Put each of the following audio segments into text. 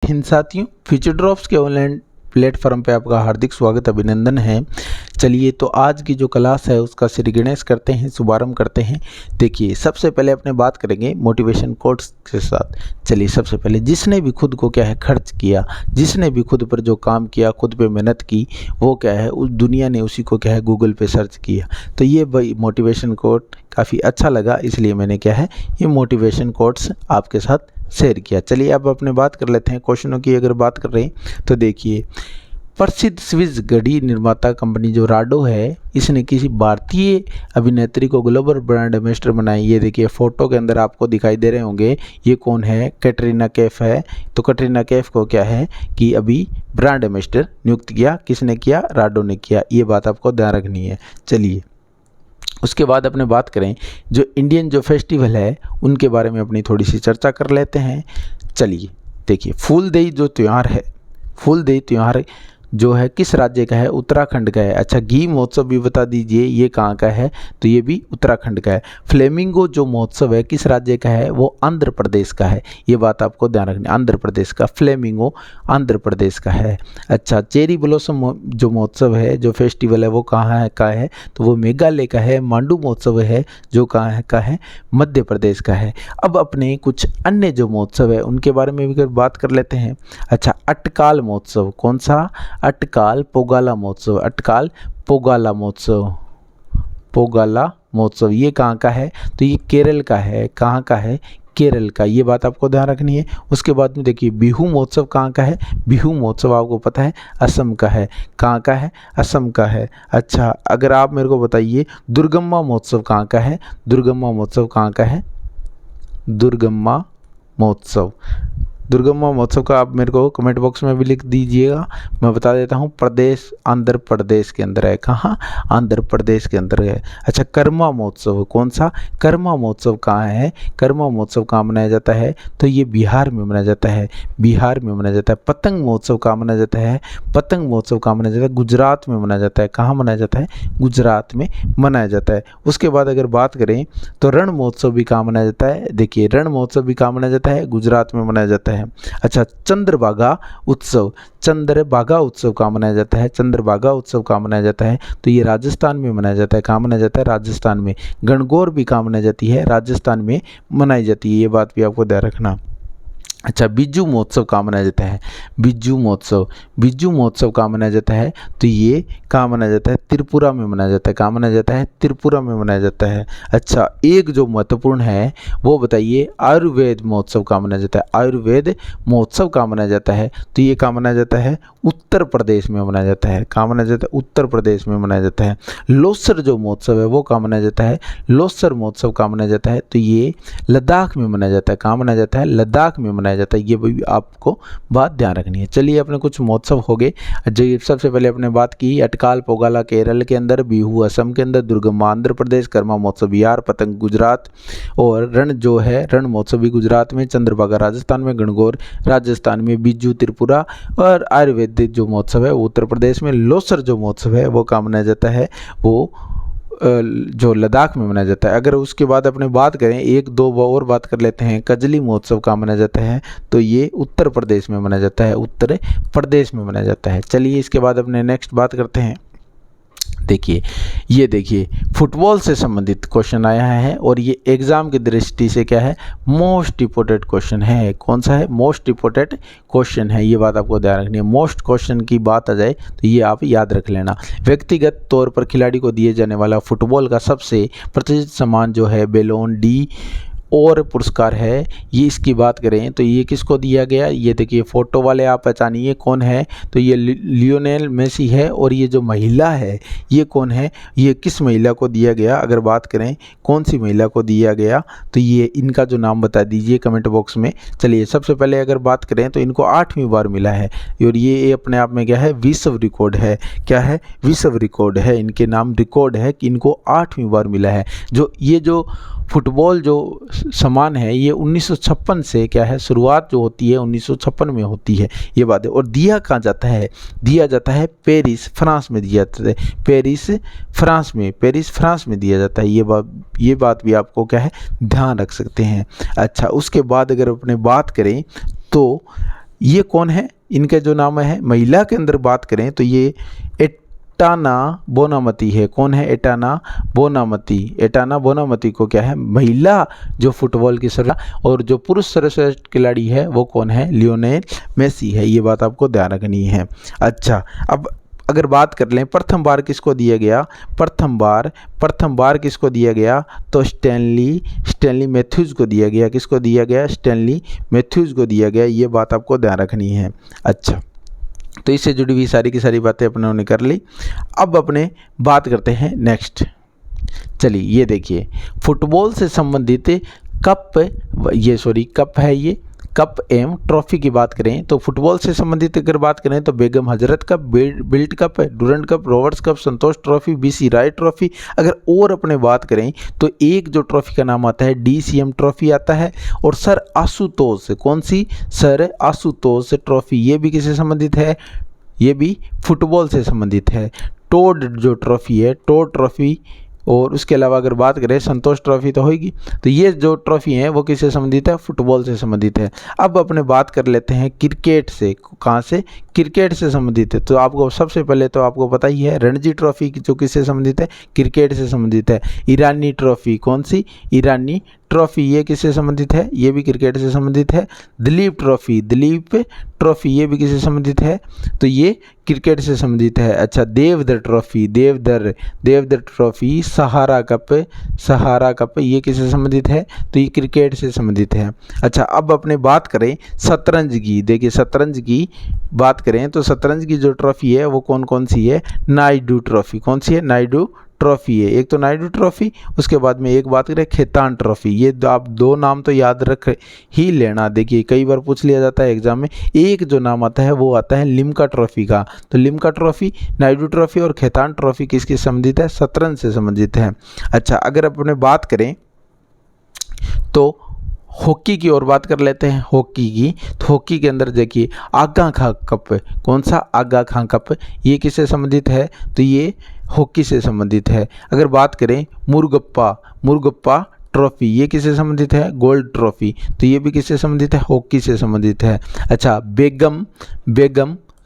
हिंद साथियों, future drops के online platform पे आपका हार्दिक स्वागत अभिनंदन है। चलिए तो आज की जो क्लास है उसका श्री गणेश करते हैं, शुभारंभ करते हैं। देखिए सबसे पहले अपने बात करेंगे मोटिवेशन कोट्स के साथ। चलिए सबसे पहले जिसने भी खुद को क्या है खर्च किया, जिसने भी खुद पर जो काम किया, खुद पे मेहनत की, वो क्या है उस दुनिया ने उसी को क्या है गूगल पे सर्च किया। तो ये भाई मोटिवेशन कोट काफ़ी अच्छा लगा, इसलिए मैंने क्या है ये मोटिवेशन कोट्स आपके साथ शेयर किया। चलिए अब अपने बात कर लेते हैं क्वेश्चनों की। अगर बात कर रहे हैं तो देखिए प्रसिद्ध स्विस घड़ी निर्माता कंपनी जो राडो है, इसने किसी भारतीय अभिनेत्री को ग्लोबल ब्रांड एम्बेसडर बनाई। ये देखिए फोटो के अंदर आपको दिखाई दे रहे होंगे, ये कौन है? कैटरीना कैफ है। तो कैटरीना कैफ को क्या है कि अभी ब्रांड एम्बेसडर नियुक्त किया। किसने किया? राडो ने किया। ये बात आपको ध्यान रखनी है। चलिए उसके बाद अपने बात करें जो इंडियन जो फेस्टिवल है उनके बारे में अपनी थोड़ी सी चर्चा कर लेते हैं। चलिए देखिए फूलदेई जो त्यौहार है, फूलदेई त्यौहार जो है किस राज्य का है? उत्तराखंड का है। अच्छा घी महोत्सव भी बता दीजिए ये कहाँ का है? तो ये भी उत्तराखंड का है। फ्लेमिंगो जो महोत्सव है किस राज्य का है? वो आंध्र प्रदेश का है। ये बात आपको ध्यान रखनी, आंध्र प्रदेश का फ्लेमिंगो आंध्र प्रदेश का है। अच्छा चेरी ब्लॉसम जो महोत्सव है, जो फेस्टिवल है वो कहाँ है का है? तो वो मेघालय का है। मांडू महोत्सव है जो कहाँ है का है? मध्य प्रदेश का है। अब अपने कुछ अन्य जो महोत्सव है उनके बारे में भी बात कर लेते हैं। अच्छा अटकाल महोत्सव, कौन सा? अटकाल पोगाला महोत्सव। अटकाल पोगाला महोत्सव, पोगाला महोत्सव ये कहाँ का है? तो ये केरल का है। कहाँ का है? केरल का। ये बात आपको ध्यान रखनी है। उसके बाद में देखिए बिहू महोत्सव कहाँ का है? बिहू महोत्सव आपको पता है असम का है। कहाँ का है? असम का है। अच्छा अगर आप मेरे को बताइए दुर्गम्मा महोत्सव कहाँ का है? दुर्गम्मा महोत्सव कहाँ का है? दुर्गम्मा महोत्सव, दुर्गम्मा महोत्सव का आप मेरे को कमेंट बॉक्स में भी लिख दीजिएगा। मैं बता देता हूँ प्रदेश आंध्र प्रदेश के अंदर है। कहाँ? आंध्र प्रदेश के अंदर है। अच्छा कर्मा महोत्सव, कौन सा? कर्मा महोत्सव कहाँ है? कर्मा महोत्सव कहाँ मनाया जाता है? तो ये बिहार में मनाया जाता है। बिहार में मनाया जाता है। पतंग महोत्सव कहाँ मनाया जाता है? पतंग महोत्सव कहाँ मनाया जाता है? गुजरात में मनाया जाता है। कहाँ मनाया जाता है? गुजरात में मनाया जाता है। उसके बाद अगर बात करें तो रण महोत्सव भी कहाँ मनाया जाता है? देखिए रण महोत्सव भी कहाँ मनाया जाता है? गुजरात में मनाया जाता है। अच्छा चंद्रभागा उत्सव, चंद्रभागा उत्सव कहाँ मनाया जाता है? चंद्रभागा उत्सव कहाँ मनाया जाता है? तो ये राजस्थान में मनाया जाता है। कहाँ मनाया जाता है? राजस्थान में। गणगौर भी कहाँ मनाई जाती है? राजस्थान में मनाई जाती है। ये बात भी आपको ध्यान रखना। अच्छा बिज्जू महोत्सव कहाँ मनाया जाता है? बिज्जू महोत्सव, बिज्जू महोत्सव कहाँ मनाया जाता है? तो ये कहाँ मनाया जाता है? त्रिपुरा में मनाया जाता है। कहाँ मनाया जाता है? त्रिपुरा में मनाया जाता है। अच्छा एक जो महत्वपूर्ण है वो बताइए आयुर्वेद महोत्सव कहाँ मनाया जाता है? आयुर्वेद महोत्सव कहाँ मनाया जाता है? तो ये कहाँ मनाया जाता है? उत्तर प्रदेश में मनाया जाता है। कहाँ मनाया जाता है? उत्तर प्रदेश में मनाया जाता है। लोसर जो महोत्सव है वो कहाँ मनाया जाता है? लोसर महोत्सव कहाँ मनाया जाता है? तो ये लद्दाख में मनाया जाता है। कहाँ मनाया जाता है? लद्दाख में मनाया जाता है। ये भी आपको बात ध्यान रखनी है। चलिए अपने कुछ महोत्सव हो गए। जो सबसे पहले अपने बात की अटकाल पोगाला केरल के अंदर, बिहू असम के अंदर, दुर्गम्मा आंध्र प्रदेश, कर्मा महोत्सव बिहार, पतंग गुजरात और रण जो है रण महोत्सव भी गुजरात में, चंद्रभागा राजस्थान में, गणगौर राजस्थान में, बिज्जू त्रिपुरा और आयुर्वेदिक जो महोत्सव है वो उत्तर प्रदेश में। लोसर जो महोत्सव है वो कहाँ मनाया जाता है? वो जो लद्दाख में मनाया जाता है। अगर उसके बाद अपने बात करें एक दो और बात कर लेते हैं, कजली महोत्सव कहाँ मनाया जाता है? तो ये उत्तर प्रदेश में मनाया जाता है। उत्तर प्रदेश में मनाया जाता है। चलिए इसके बाद अपने नेक्स्ट बात करते हैं। देखिए ये देखिए फुटबॉल से संबंधित क्वेश्चन आया है और ये एग्जाम की दृष्टि से क्या है? मोस्ट इंपोर्टेंट क्वेश्चन है। कौन सा है? मोस्ट इंपोर्टेंट क्वेश्चन है। ये बात आपको ध्यान रखनी है। मोस्ट क्वेश्चन की बात आ जाए तो ये आप याद रख लेना। व्यक्तिगत तौर पर खिलाड़ी को दिए जाने वाला फुटबॉल का सबसे प्रतिष्ठित सम्मान जो है बैलोन डी और पुरस्कार है। ये इसकी बात करें तो ये किसको दिया गया? ये देखिए फोटो वाले आप पहचानिए कौन है? तो ये लियोनेल मेसी है। और ये जो महिला है ये कौन है? ये किस महिला को दिया गया? अगर बात करें कौन सी महिला को दिया गया तो ये इनका जो नाम बता दीजिए कमेंट बॉक्स में। चलिए सबसे पहले अगर बात करें तो इनको 8वीं बार मिला है और ये अपने आप में क्या है? विश्व रिकॉर्ड है। क्या है? विश्व रिकॉर्ड है। इनके नाम रिकॉर्ड है कि इनको 8वीं बार मिला है। जो फुटबॉल जो सम्मान है ये 1956 से क्या है शुरुआत जो होती है 1956 में होती है। ये बात है। और दिया कहाँ जाता है? दिया जाता है पेरिस फ्रांस में दिया जाता है। पेरिस फ्रांस में दिया जाता है। ये बात भी आपको क्या है ध्यान रख सकते हैं। अच्छा उसके बाद अगर अपने बात करें तो ये कौन है, इनके जो नाम है, महिला के अंदर बात करें तो ये एटाना बोनामती है। कौन है, एटाना बोनामती। एटाना बोनामती को क्या है, महिला जो फुटबॉल की सर्वश्रेष्ठ, और जो पुरुष सर्वश्रेष्ठ खिलाड़ी है वो कौन है, लियोनेल मेसी है। ये बात आपको ध्यान रखनी है। अच्छा, अब अगर बात कर लें प्रथम बार किसको दिया गया, प्रथम बार किसको दिया गया, तो स्टैनली मैथ्यूज़ को दिया गया। किसको दिया गया, स्टैनली मैथ्यूज़ को दिया गया। ये बात आपको ध्यान रखनी है। अच्छा, तो इससे जुड़ी हुई सारी की सारी बातें अपने कर ली। अब अपने बात करते हैं नेक्स्ट। चलिए ये देखिए, फुटबॉल से संबंधित कप है ये कप एवं ट्रॉफी की बात करें तो फुटबॉल से संबंधित अगर बात करें तो Begum Hazrat cup, Bilt cup, Durand cup, Roberts cup, Santosh trophy, BC Roy trophy. अगर और अपने बात करें तो एक जो ट्रॉफी का नाम आता है डीसीएम ट्रॉफी आता है, और सर आशुतोष, कौन सी, सर आशुतोष ट्रॉफी, ये भी किससे संबंधित है, ये भी फुटबॉल से संबंधित है। टोड जो ट्रॉफी है, टोड ट्रॉफी, और उसके अलावा अगर बात करें संतोष ट्रॉफी तो होगी। तो ये जो ट्रॉफी हैं वो किससे संबंधित है, फुटबॉल से संबंधित है। अब अपने बात कर लेते हैं क्रिकेट से। कहाँ से, क्रिकेट से संबंधित है। तो आपको सबसे पहले तो आपको पता ही है रणजी ट्रॉफी जो किससे संबंधित है, क्रिकेट से संबंधित है। ईरानी ट्रॉफी, कौन सी, ईरानी ट्रॉफी, ये किससे संबंधित है, ये भी क्रिकेट से संबंधित है। दिलीप ट्रॉफी ये भी किससे संबंधित है, तो ये क्रिकेट से संबंधित है। अच्छा, देवधर ट्रॉफी, सहारा कप ये किससे संबंधित है, तो ये क्रिकेट से संबंधित है। अच्छा, अब अपने बात करें शतरंज की। देखिए शतरंज की बात करें तो शतरंज की जो ट्रॉफी है वो कौन कौन सी है, नायडू ट्रॉफी। कौन सी है, नायडू ट्रॉफी है। एक तो नायडू ट्रॉफी, उसके बाद में एक बात करें खेतान ट्रॉफी। ये आप दो नाम तो याद रख ही लेना। देखिए कई बार पूछ लिया जाता है एग्जाम में। एक जो नाम आता है वो आता है लिम्का ट्रॉफी का। तो लिम्का ट्रॉफी, नायडू ट्रॉफी और खेतान ट्रॉफी किसके संबंधित है, शतरंज से संबंधित है। अच्छा, अगर अपने बात करें तो हॉकी की ओर बात कर लेते हैं। हॉकी की, तो हॉकी के अंदर देखिए आगा खां कप, कौन सा, आगा खां कप, ये किससे संबंधित है, तो ये हॉकी से संबंधित है। अगर बात करें मुरुगप्पा ट्रॉफी, ये किससे संबंधित है, गोल्ड ट्रॉफी, तो ये भी किससे संबंधित है, हॉकी से संबंधित है। अच्छा, बेगम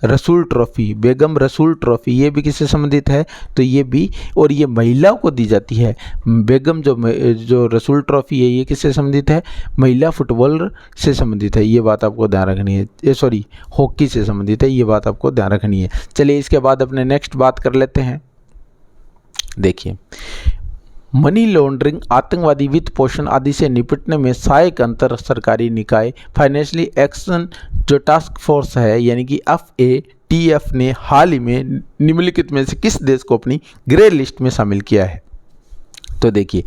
रसूल ट्रॉफी ये भी किससे संबंधित है, तो ये भी, और ये महिलाओं को दी जाती है। बेगम जो रसूल ट्रॉफी है ये किससे संबंधित है, महिला फुटबॉलर से संबंधित है। ये बात आपको ध्यान रखनी है, हॉकी से संबंधित है। ये बात आपको ध्यान रखनी है। चलिए इसके बाद अपने नेक्स्ट बात कर लेते हैं। देखिए, मनी लॉन्ड्रिंग, आतंकवादी वित्त पोषण आदि से निपटने में सहायक अंतर सरकारी निकाय फाइनेंशियल एक्शन जो टास्क फोर्स है यानी कि FATF ने हाल ही में निम्नलिखित में से किस देश को अपनी ग्रे लिस्ट में शामिल किया है। तो देखिए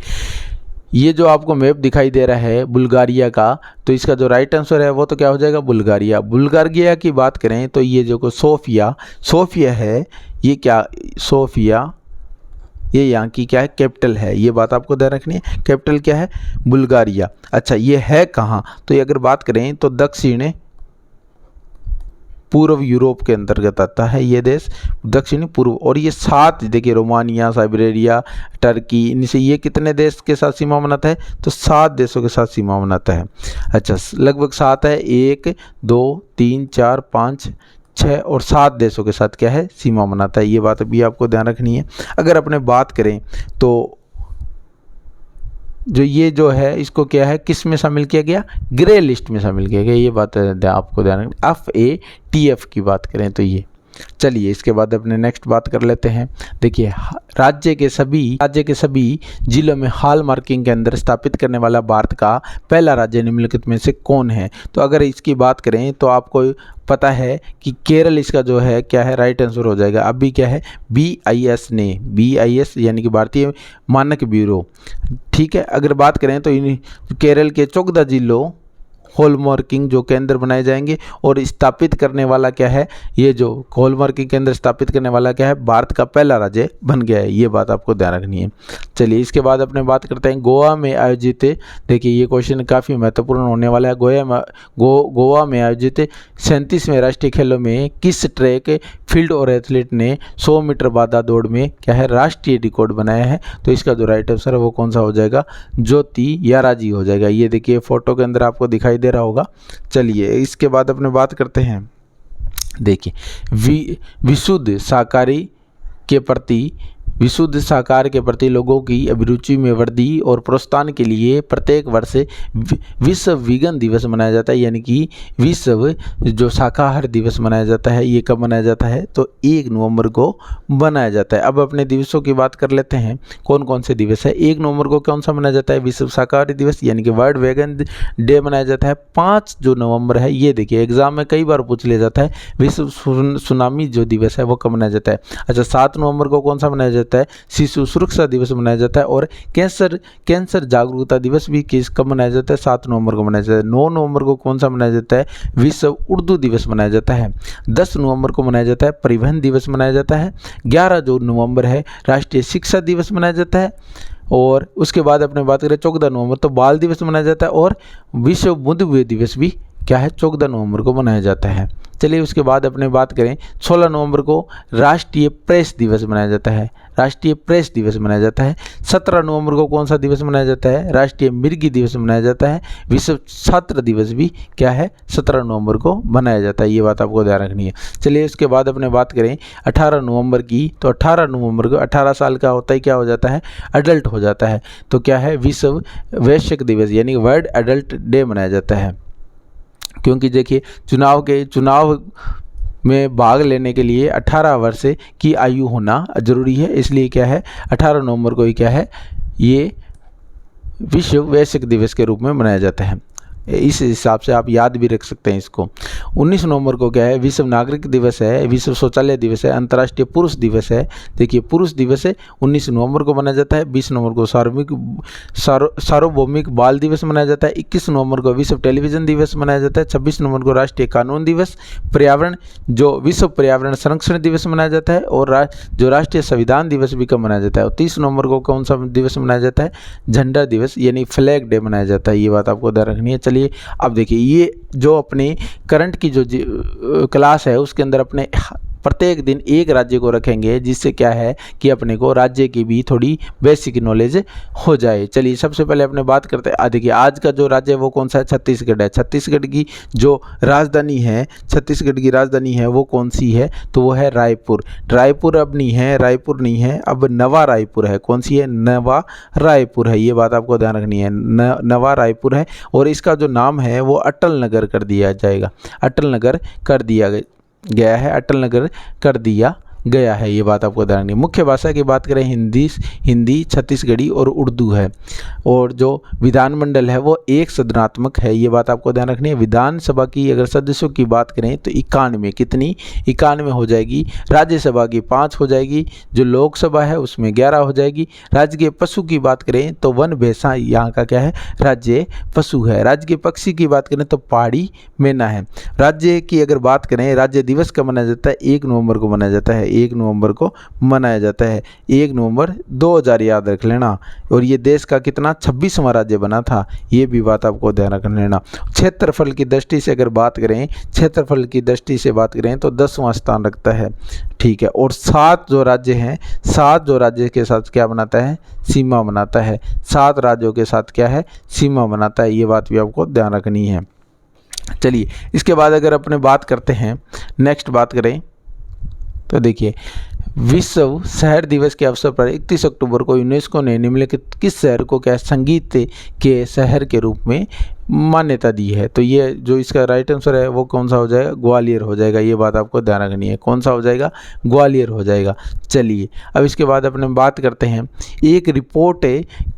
ये जो आपको मैप दिखाई दे रहा है बुल्गारिया का, तो इसका जो राइट आंसर है वो तो क्या हो जाएगा, बुल्गारिया की बात करें तो ये जो सोफिया है, ये क्या, सोफिया ये यहाँ की क्या है, कैपिटल है। ये बात आपको ध्यान रखनी है, कैपिटल क्या है, बुल्गारिया। अच्छा, ये है कहाँ, तो ये अगर बात करें तो दक्षिण पूर्व यूरोप के अंतर्गत आता है ये देश, दक्षिण पूर्व। और ये 7, देखिए रोमानिया, साइबेरिया, टर्की, इनसे ये कितने देश के साथ सीमा बनाता है, तो 7 देशों के साथ सीमा बनाता है। अच्छा, लगभग 7 है, 1 2 3 4 5 6 और 7 देशों के साथ क्या है, सीमा बनाता है। ये बात अभी आपको ध्यान रखनी है। अगर अपने बात करें तो जो है इसको क्या है, किस में शामिल किया गया, ग्रे लिस्ट में शामिल किया गया। ये बात आपको ध्यान रखनी। FATF की बात करें तो ये। चलिए इसके बाद अपने नेक्स्ट बात कर लेते हैं। देखिए, राज्य के सभी जिलों में हॉल मार्किंग के अंदर स्थापित करने वाला भारत का पहला राज्य निम्नलिखित में से कौन है। तो अगर इसकी बात करें तो आपको पता है कि केरल इसका जो है क्या है, राइट आंसर हो जाएगा। अभी क्या है, BIS यानी कि भारतीय मानक ब्यूरो, ठीक है। अगर बात करें तो केरल के 14 जिलों हॉलमार्किंग जो केंद्र बनाए जाएंगे, और स्थापित करने वाला क्या है, ये जो हॉलमार्किंग केंद्र स्थापित करने वाला क्या है, भारत का पहला राज्य बन गया है। ये बात आपको ध्यान रखनी है। चलिए इसके बाद अपने बात करते हैं गोवा में आयोजित, देखिए ये क्वेश्चन काफ़ी महत्वपूर्ण होने वाला है। गोवा में आयोजित 37वें राष्ट्रीय खेलों में किस ट्रैक, फील्ड और एथलीट ने 100 मीटर बाधा दौड़ में क्या है, राष्ट्रीय रिकॉर्ड बनाया है। तो इसका जो राइट आंसर है वो कौन सा हो जाएगा, ज्योति याराजी हो जाएगा। ये देखिए फोटो के अंदर आपको दिखाई दिखाई दे रहा होगा। चलिए इसके बाद अपने बात करते हैं, देखिए विशुद्ध शाकाहार के प्रति लोगों की अभिरुचि में वृद्धि और प्रोत्साहन के लिए प्रत्येक वर्ष विश्व वीगन दिवस मनाया जाता है, यानी कि विश्व जो शाकाहार दिवस मनाया जाता है। ये कब मनाया जाता है? तो 1 नवंबर को मनाया जाता है। अब अपने दिवसों की बात कर लेते हैं, कौन कौन से दिवस है। 1 नवंबर को कौन सा मनाया जाता है? विश्व शाकाहारी दिवस, यानी कि वर्ल्ड वेगन डे मनाया जाता है। 5 जो नवंबर है, ये देखिए एग्जाम में कई बार पूछ लिया जाता है, विश्व सुनामी जो दिवस है वो कब मनाया जाता है। अच्छा, 7 नवंबर को कौन सा मनाया जाता है? शिशु सुरक्षा दिवस मनाया जाता है। और कैंसर जागरूकता दिवस भी कब मनाया जाता है? 7 नवंबर को मनाया जाता है। 9 नवंबर को कौन सा मनाया जाता है? विश्व उर्दू दिवस मनाया जाता है। 10 नवंबर को मनाया जाता है परिवहन दिवस मनाया जाता है। 11 जो नवंबर है राष्ट्रीय शिक्षा दिवस मनाया जाता है। और उसके बाद अपने बात करें 14 नवंबर तो बाल दिवस मनाया जाता है। और विश्व बुद्ध दिवस भी क्या है? 14 नवंबर को मनाया जाता है। चलिए उसके बाद अपने बात करें 16 नवंबर को राष्ट्रीय प्रेस दिवस मनाया जाता है। राष्ट्रीय प्रेस दिवस मनाया जाता है। 17 नवंबर को कौन सा दिवस मनाया जाता है? राष्ट्रीय मिर्गी दिवस मनाया जाता है। विश्व छात्र दिवस भी क्या है? 17 नवंबर को मनाया जाता है। ये बात आपको ध्यान रखनी है। चलिए उसके बाद अपने बात करें 18 नवंबर की, तो 18 नवंबर को 18 साल का होता ही क्या हो जाता है? अडल्ट हो जाता है। तो क्या है? विश्व वयस्क दिवस यानी वर्ल्ड एडल्ट डे मनाया जाता है। क्योंकि देखिए चुनाव में भाग लेने के लिए 18 वर्ष की आयु होना जरूरी है, इसलिए क्या है 18 नवंबर को ही क्या है ये विश्व वयस्क दिवस के रूप में मनाया जाता है। इस हिसाब से आप याद भी रख सकते हैं इसको। 19 नवंबर को क्या है? विश्व नागरिक दिवस है, विश्व शौचालय दिवस है, अंतर्राष्ट्रीय पुरुष दिवस है। देखिए पुरुष दिवस है 19 नवंबर को मनाया जाता है। 20 नवंबर को सार्वभौमिक बाल दिवस मनाया जाता है। 21 नवंबर को विश्व टेलीविजन दिवस मनाया जाता है। 26 नवंबर को राष्ट्रीय कानून दिवस, पर्यावरण जो विश्व पर्यावरण संरक्षण दिवस मनाया जाता है। और जो राष्ट्रीय संविधान दिवस भी कब मनाया जाता है? और 30 नवंबर को कौन सा दिवस मनाया जाता है? झंडा दिवस यानी फ्लैग डे मनाया जाता है। ये बात आपको ध्यान रखनी है। अब देखिए ये जो अपने करंट की जो क्लास है उसके अंदर अपने प्रत्येक दिन एक राज्य को रखेंगे, जिससे क्या है कि अपने को राज्य की भी थोड़ी बेसिक नॉलेज हो जाए। चलिए सबसे पहले अपने बात करते हैं, देखिए आज का जो राज्य है वो कौन सा है? छत्तीसगढ़ है। छत्तीसगढ़ की जो राजधानी है, छत्तीसगढ़ की राजधानी है वो कौन सी है? तो वो है रायपुर। रायपुर अब नहीं है, रायपुर नहीं है, अब नवा रायपुर है। कौन सी है? नवा रायपुर है। ये बात आपको ध्यान रखनी है, नवा रायपुर है। और इसका जो नाम है वो अटल नगर कर दिया जाएगा। अटल नगर कर दिया गया है, अटल नगर कर दिया गया है। ये बात आपको ध्यान रखनी है। मुख्य भाषा की बात करें हिंदी छत्तीसगढ़ी और उर्दू है। और जो विधानमंडल है वो एक सदनात्मक है। ये बात आपको ध्यान रखनी है। विधानसभा की अगर सदस्यों की बात करें तो 91, कितनी? 91 हो जाएगी। राज्यसभा की 5 हो जाएगी। जो लोकसभा है उसमें 11 हो जाएगी। राज्य के पशु की बात करें तो वन भैंसा यहाँ का क्या है? राज्य पशु है। राज्य के पक्षी की बात करें तो पहाड़ी मैना है। राज्य की अगर बात करें, राज्य दिवस कब मनाया जाता है? 1 नवंबर को मनाया जाता है। 1 नवंबर को मनाया जाता है। 1 नवंबर 2000 याद रख लेना। और ये देश का कितना 26वां राज्य बना था, ये भी बात आपको ध्यान रख लेना। क्षेत्रफल की दृष्टि से अगर बात करें, क्षेत्रफल की दृष्टि से बात करें तो 10वां स्थान रखता है। ठीक है। और 7 जो राज्य हैं, 7 जो राज्य के साथ क्या बनाता है? सीमा बनाता है। 7 राज्यों के साथ क्या है? सीमा बनाता है। ये बात भी आपको ध्यान रखनी है। चलिए इसके बाद अगर अपने बात करते हैं, नेक्स्ट बात करें तो देखिए विश्व शहर दिवस के अवसर पर 31 अक्टूबर को यूनेस्को ने निम्नलिखित किस शहर को क्या संगीत के शहर के रूप में मान्यता दी है? तो ये जो इसका राइट आंसर है वो कौन सा हो जाएगा? ग्वालियर हो जाएगा। ये बात आपको ध्यान रखनी है। कौन सा हो जाएगा? ग्वालियर हो जाएगा। चलिए अब इसके बाद अपने बात करते हैं, एक रिपोर्ट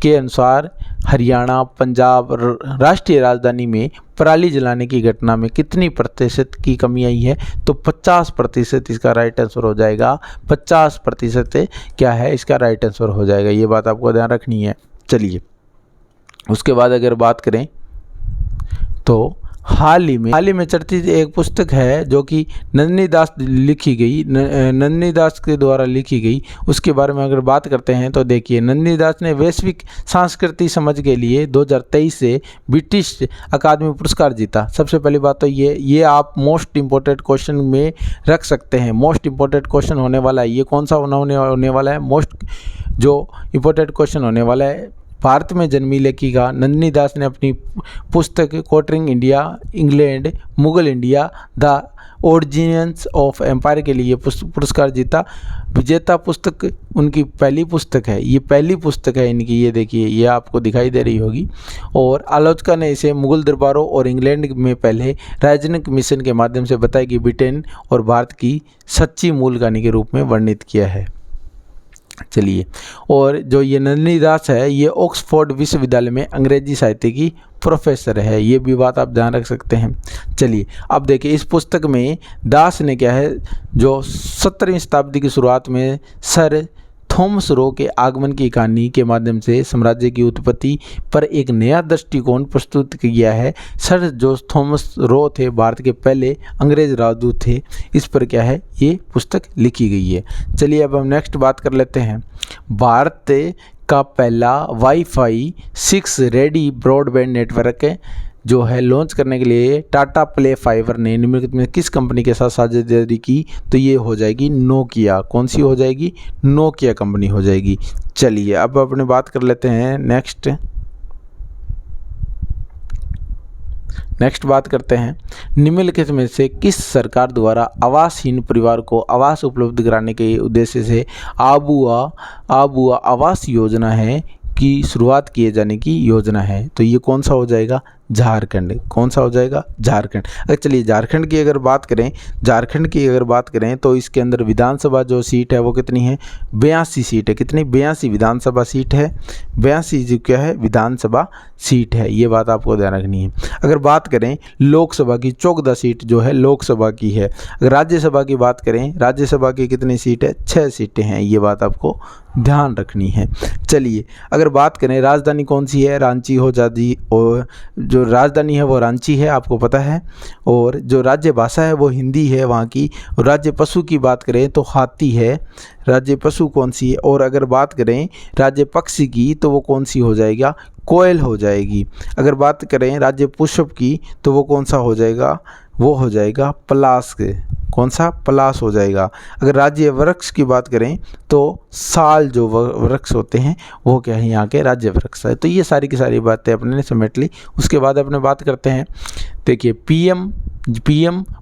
के अनुसार हरियाणा पंजाब राष्ट्रीय राजधानी में पराली जलाने की घटना में कितनी प्रतिशत की कमी आई है? तो 50% इसका राइट आंसर हो जाएगा। 50% क्या है इसका राइट आंसर हो जाएगा। ये बात आपको ध्यान रखनी है। चलिए उसके बाद अगर बात करें तो हाल ही में चर्चित एक पुस्तक है जो कि नंदिनी दास के द्वारा लिखी गई, उसके बारे में अगर बात करते हैं तो देखिए नंदिनी दास ने वैश्विक सांस्कृतिक समझ के लिए 2023 से ब्रिटिश अकादमी पुरस्कार जीता। सबसे पहली बात तो ये आप मोस्ट इम्पोर्टेंट क्वेश्चन में रख सकते हैं। मोस्ट इम्पोर्टेंट क्वेश्चन होने वाला है। ये कौन सा होने वाला है? मोस्ट जो इम्पोर्टेंट क्वेश्चन होने वाला है भारत में जन्मी लेखिका नंदिनी दास ने अपनी पुस्तक courting India England Mughal India the origins of empire के लिए पुरस्कार जीता। विजेता पुस्तक उनकी पहली पुस्तक है, ये पहली पुस्तक है इनकी, ये देखिए ये आपको दिखाई दे रही होगी। और आलोचका ने इसे मुगल दरबारों और इंग्लैंड में पहले राजनयिक मिशन के माध्यम से बताया कि ब्रिटेन और भारत की सच्ची मूल कहानी के रूप में वर्णित किया है। चलिए, और जो ये नंदिनी दास है ये ऑक्सफोर्ड विश्वविद्यालय में अंग्रेजी साहित्य की प्रोफेसर है, ये भी बात आप ध्यान रख सकते हैं। चलिए अब देखिए इस पुस्तक में दास ने क्या है, जो 17वीं शताब्दी की शुरुआत में सर थॉमस रो के आगमन की कहानी के माध्यम से साम्राज्य की उत्पत्ति पर एक नया दृष्टिकोण प्रस्तुत किया है। सर जो थॉमस रो थे भारत के पहले अंग्रेज राजदूत थे, इस पर क्या है ये पुस्तक लिखी गई है। चलिए अब हम नेक्स्ट बात कर लेते हैं। भारत का पहला वाईफाई 6 रेडी ब्रॉडबैंड नेटवर्क जो है लॉन्च करने के लिए टाटा प्ले फाइबर ने निम्नलिखित में किस कंपनी के साथ साझेदारी की, तो ये हो जाएगी नोकिया। कौन सी हो जाएगी? नोकिया कंपनी हो जाएगी। चलिए अब अपने बात कर लेते हैं नेक्स्ट बात करते हैं, निम्नलिखित में से किस सरकार द्वारा आवासहीन परिवार को आवास उपलब्ध कराने के उद्देश्य से आबुआ आवास योजना है की शुरुआत किए जाने की योजना है, तो ये कौन सा हो जाएगा? झारखंड। कौन सा हो जाएगा? झारखंड। अगर चलिए झारखंड की अगर बात करें तो इसके अंदर विधानसभा जो सीट है वो कितनी है? 82 सीट है। कितनी? 82 विधानसभा सीट है। 82 जो क्या है विधानसभा सीट है, ये बात आपको ध्यान रखनी है। अगर बात करें लोकसभा की 14 सीट जो है लोकसभा की है। अगर राज्यसभा की बात करें, राज्यसभा की कितनी सीट है? 6 सीटें हैं, ये बात आपको ध्यान रखनी है। चलिए अगर बात करें राजधानी कौन सी है? रांची हो जाती, और जो राजधानी है वो रांची है, आपको पता है। और जो राज्य भाषा है वो हिंदी है वहाँ की। और राज्य पशु की बात करें तो हाथी है, राज्य पशु कौन सी है। और अगर बात करें राज्य पक्षी की तो वो कौन सी हो जाएगा? कोयल हो जाएगी। अगर बात करें राज्य पुष्प की तो वो कौन सा हो जाएगा? वो हो जाएगा पलाश। कौन सा? पलाश हो जाएगा। अगर राज्य वृक्ष की बात करें तो साल जो वृक्ष होते हैं वो क्या है यहाँ के राज्य वृक्ष है। तो ये सारी की सारी बातें अपने ने समेट ली। उसके बाद अपने बात करते हैं, देखिए पीएम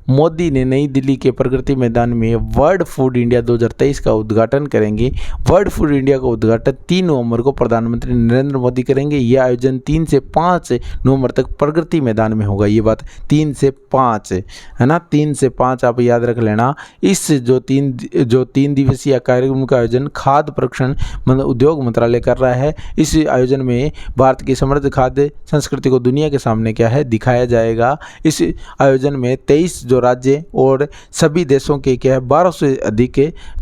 मोदी ने नई दिल्ली के प्रगति मैदान में वर्ल्ड फूड इंडिया 2023 का उद्घाटन करेंगे। वर्ल्ड फूड इंडिया का उद्घाटन 3 नवंबर को प्रधानमंत्री नरेंद्र मोदी करेंगे। यह आयोजन 3 से 5 नवंबर तक प्रगति मैदान में होगा। ये बात 3 से 5 है ना, 3 से 5 आप याद रख लेना। इस जो तीन दिवसीय कार्यक्रम का आयोजन खाद्य प्रसंस्करण उद्योग मंत्रालय कर रहा है। इस आयोजन में भारत की समृद्ध खाद्य संस्कृति को दुनिया के सामने क्या है दिखाया जाएगा। इस आयोजन में 23 जो राज्य और सभी देशों के क्या है 1200 से अधिक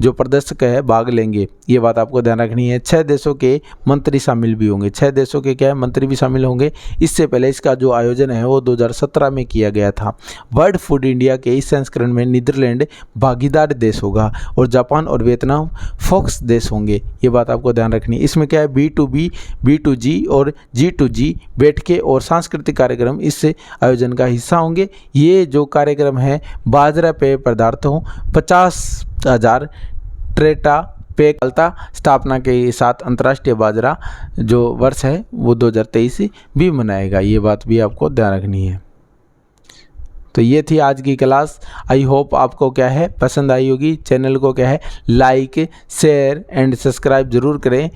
जो प्रदर्शक है भाग लेंगे। ये बात आपको ध्यान रखनी है। 6 देशों के मंत्री शामिल भी होंगे, 6 देशों के क्या है मंत्री भी शामिल होंगे। इससे पहले इसका जो आयोजन है वो 2017 में किया गया था। वर्ल्ड फूड इंडिया के इस संस्करण में नीदरलैंड भागीदार देश होगा और जापान और वियतनाम फोकस देश होंगे। ये बात आपको ध्यान रखनी है। इसमें क्या है B2B, B2G और G2G बैठकें और सांस्कृतिक कार्यक्रम इस आयोजन का हिस्सा होंगे। ये जो कार्यक्रम है बाजरा पेय पदार्थों 50,000 ट्रेटा पे स्थापना के साथ अंतर्राष्ट्रीय बाजरा जो वर्ष है वो 2023 भी मनाएगा। ये बात भी आपको ध्यान रखनी है। तो ये थी आज की क्लास। आई होप आपको क्या है पसंद आई होगी। चैनल को क्या है लाइक शेयर एंड सब्सक्राइब ज़रूर करें।